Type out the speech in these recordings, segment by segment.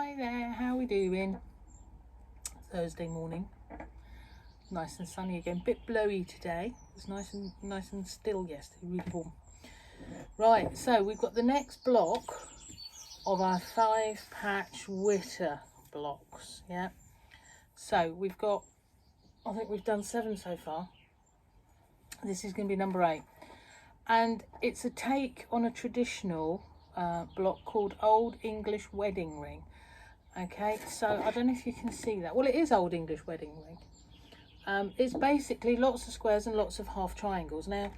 Hi there, how are we doing? Thursday morning, nice and sunny again. Bit blowy today. It's nice and still yesterday, really warm. Right, so we've got the next block of our 5-patch witter blocks. Yeah. So we've got, I think we've done 7 so far. This is going to be number 8, and it's a take on a traditional block called Old English Wedding Ring. Okay, so I don't know if you can see that. Well, it is Old English Wedding Ring. It's basically lots of squares and lots of half triangles. Now,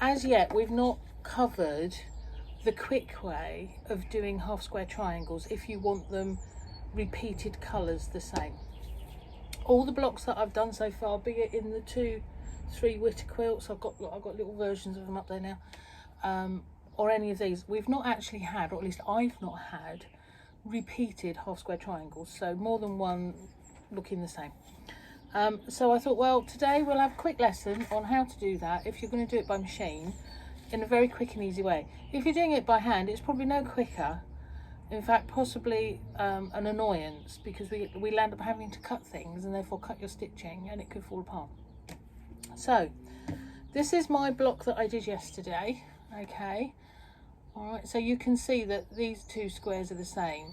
as yet, we've not covered the quick way of doing half square triangles if you want them repeated colours the same. All the blocks that I've done so far, be it in the 2-3 witter quilts, I've got little versions of them up there now, or any of these, we've not actually had, or at least I've not had, repeated half square triangles, so more than one looking the same. So I thought, well, today we'll have a quick lesson on how to do that if you're going to do it by machine in a very quick and easy way. If you're doing it by hand, it's probably no quicker, in fact possibly an annoyance, because we'll end up having to cut things and therefore cut your stitching and it could fall apart. So this is my block that I did yesterday. Okay, all right, so you can see that these 2 squares are the same,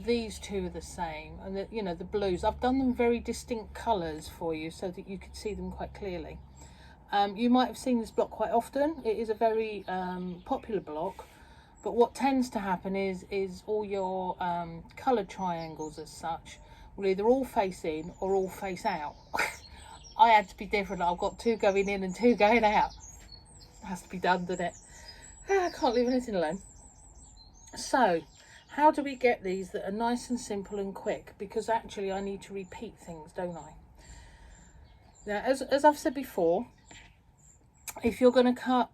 these 2 are the same, and the blues, I've done them very distinct colours for you so that you can see them quite clearly. You might have seen this block quite often. It is a very popular block, but what tends to happen is all your coloured triangles as such will either all face in or all face out. I had to be different. I've got 2 going in and 2 going out. It has to be done, doesn't it? I can't leave anything alone. So how do we get these that are nice and simple and quick? Because actually I need to repeat things, don't I? Now, as I've said before, if you're going to cut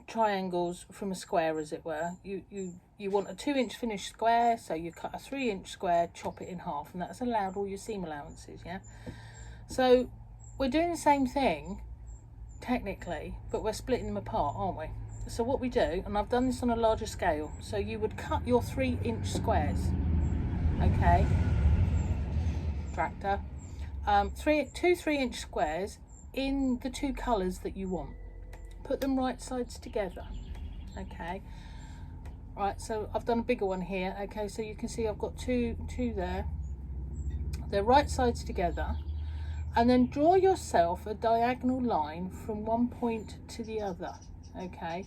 triangles from a square, as it were, you want a 2-inch finished square, so you cut a 3-inch square, chop it in half, and that's allowed all your seam allowances. Yeah, so we're doing the same thing technically, but we're splitting them apart, aren't we? So what we do, and I've done this on a larger scale, so you would cut your 3-inch squares, okay, tractor, 2 3-inch squares in the 2 colours that you want. Put them right sides together, okay. Right, so I've done a bigger one here, okay, so you can see I've got two there. They're right sides together, and then draw yourself a diagonal line from one point to the other, okay,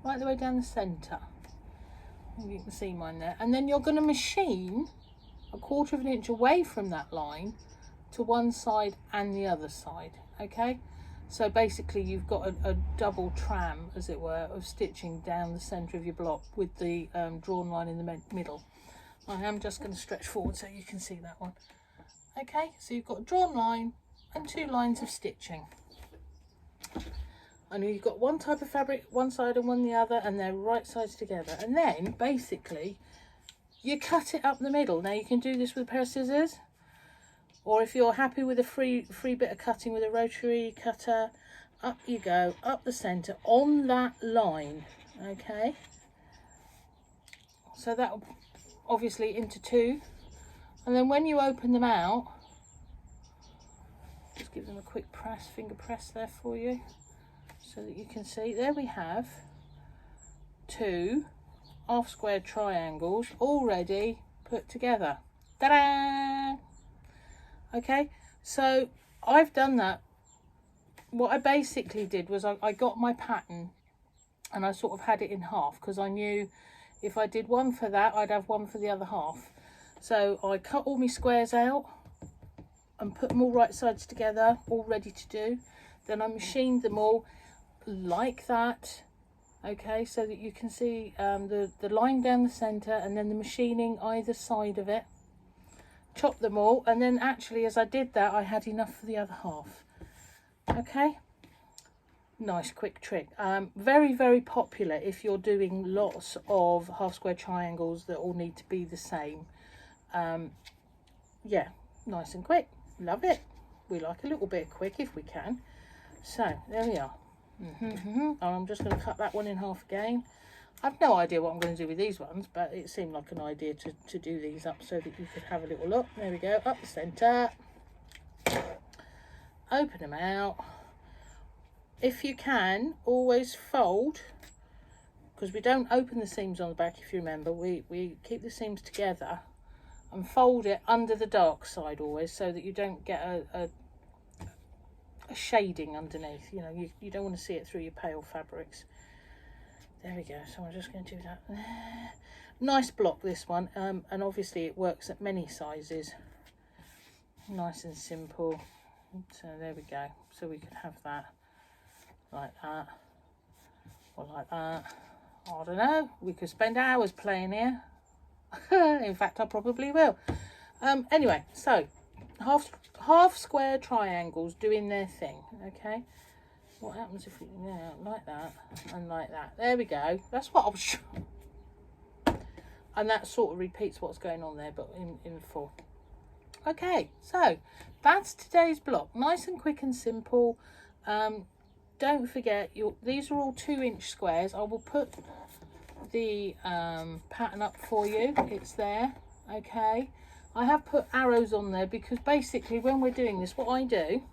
right the way down the centre. You can see mine there, and then you're going to machine a 1/4 of an inch away from that line to one side and the other side, okay. So basically you've got a double tram, as it were, of stitching down the centre of your block with the drawn line in the middle. I am just going to stretch forward so you can see that one. Okay, so you've got a drawn line and 2 lines of stitching. And you've got one type of fabric one side and one the other, and they're right sides together. And then basically you cut it up the middle. Now you can do this with a pair of scissors, or if you're happy with a free bit of cutting with a rotary cutter, up you go, up the centre on that line, okay. So that obviously into 2, and then when you open them out, just give them a quick press, finger press there for you, so that you can see. There we have 2 half square triangles already put together. Ta-da! Okay, so I've done that. What I basically did was I got my pattern and I sort of had it in half, because I knew if I did one for that, I'd have one for the other half. So I cut all my squares out and put them all right sides together, all ready to do. Then I machined them all like that, okay, so that you can see the line down the centre and then the machining either side of it. Chop them all, and then actually as I did that I had enough for the other half. Okay, nice quick trick. Very, very popular if you're doing lots of half square triangles that all need to be the same. Yeah, nice and quick, love it. We like a little bit quick if we can. So there we are. And I'm just going to cut that one in half again. I've no idea what I'm going to do with these ones, but it seemed like an idea to do these up so that you could have a little look. There we go, up the centre. Open them out. If you can, always fold, because we don't open the seams on the back, if you remember. We keep the seams together and fold it under the dark side always, so that you don't get a shading underneath. You know, you don't want to see it through your pale fabrics. There we go. So I'm just going to do that. Nice block, this one, and obviously it works at many sizes. Nice and simple. So there we go. So we could have that like that, or like that. I don't know. We could spend hours playing here. In fact, I probably will. Anyway, so half square triangles doing their thing. Okay. What happens if we, yeah, like that and like that? There we go. That's what I was. And that sort of repeats what's going on there, but in full. Okay, so that's today's block. Nice and quick and simple. Don't forget, these are all 2-inch squares. I will put the pattern up for you. It's there. Okay. I have put arrows on there because basically when we're doing this, what I do,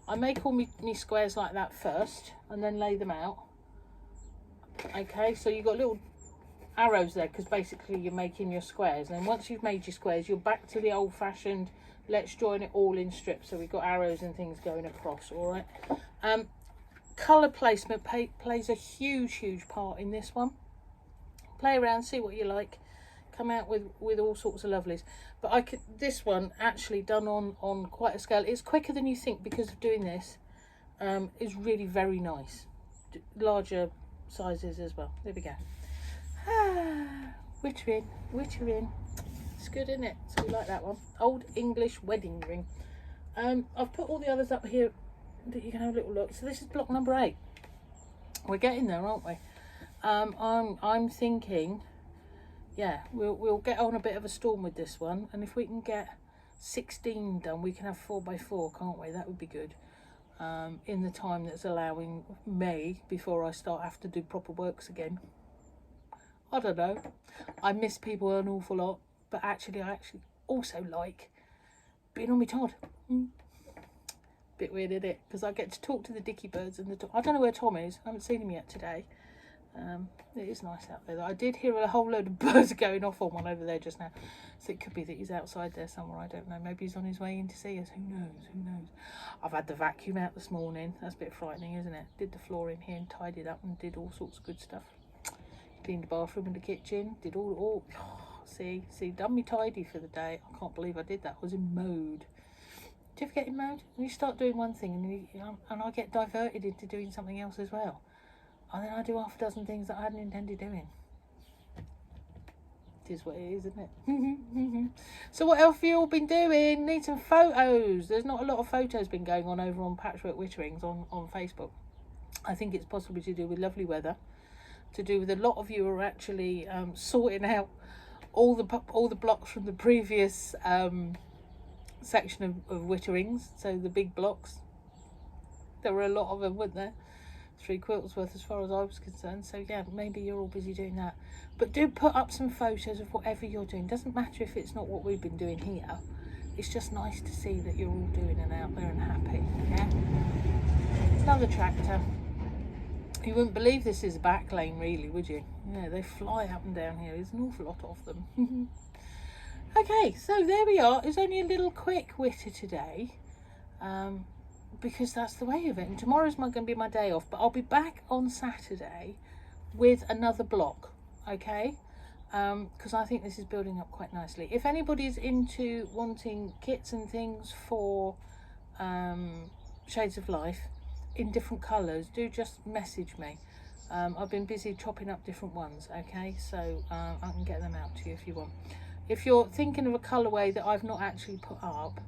I make all my squares like that first and then lay them out. Okay, so you've got little arrows there because basically you're making your squares. And then once you've made your squares, you're back to the old-fashioned, let's join it all in strips. So we've got arrows and things going across, all right? Colour placement plays a huge part in this one. Play around, see what you like. Come out with all sorts of lovelies. But this one actually done on quite a scale. It's quicker than you think because of doing this. Is really very nice. Larger sizes as well. There we go. Wittering. It's good, isn't it? So we like that one. Old English wedding ring. I've put all the others up here that you can have a little look. So this is block number 8. We're getting there, aren't we? I'm thinking, yeah, we'll get on a bit of a storm with this one, and if we can get 16 done, we can have 4x4, can't we? That would be good. In the time that's allowing me before I have to do proper works again. I don't know. I miss people an awful lot, but actually I also like being on my Todd. Bit weird, isn't it? Because I get to talk to the dicky birds and I don't know where Tom is. I haven't seen him yet today. It is nice out there. I did hear a whole load of birds going off on one over there just now, so it could be that he's outside there somewhere. I don't know. Maybe he's on his way in to see us. Who knows? I've had the vacuum out this morning. That's a bit frightening, isn't it? Did the floor in here and tidied up and did all sorts of good stuff. Cleaned the bathroom and the kitchen. Did all see done me tidy for the day. I can't believe I did that. I was in mode. Do you ever get in mode? And you start doing one thing and I get diverted into doing something else as well. And then I do half a dozen things that I hadn't intended doing. It is what it is, isn't it? So what else have you all been doing? Need some photos. There's not a lot of photos been going on over on Patchwork Witterings on Facebook. I think it's possibly to do with lovely weather. To do with a lot of you are actually sorting out all the blocks from the previous section of Witterings. So the big blocks. There were a lot of them, weren't there? 3 quilts worth as far as I was concerned. So yeah, maybe you're all busy doing that, but do put up some photos of whatever you're doing. Doesn't matter if it's not what we've been doing here. It's just nice to see that you're all doing and out there and happy. Yeah, another tractor. You wouldn't believe this is a back lane, really, would you? Yeah, they fly up and down here. There's an awful lot of them. Okay, so there we are. It's only a little quick witter today. Because that's the way of it, and tomorrow's going to be my day off, but I'll be back on Saturday with another block, okay? Because I think this is building up quite nicely. If anybody's into wanting kits and things for Shades of Life in different colours, do just message me. I've been busy chopping up different ones, okay? So I can get them out to you if you want. If you're thinking of a colourway that I've not actually put up,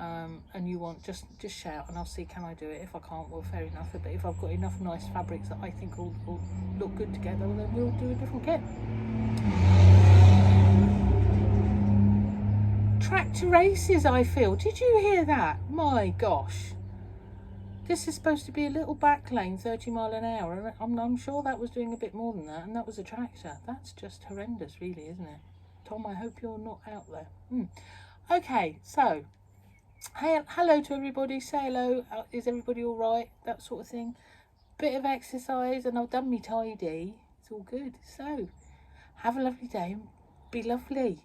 and you want, just shout and I'll see can I do it. If I can't, well, fair enough. But if I've got enough nice fabrics that I think will look good together, well, then we'll do a different kit. Tractor races, I feel. Did you hear that? My gosh. This is supposed to be a little back lane, 30 mile an hour. And I'm sure that was doing a bit more than that, and that was a tractor. That's just horrendous, really, isn't it? Tom, I hope you're not out there. Okay, so, hey, hello to everybody. Say hello. Is everybody all right? That sort of thing. Bit of exercise, and I've done me tidy. It's all good. So, have a lovely day and be lovely.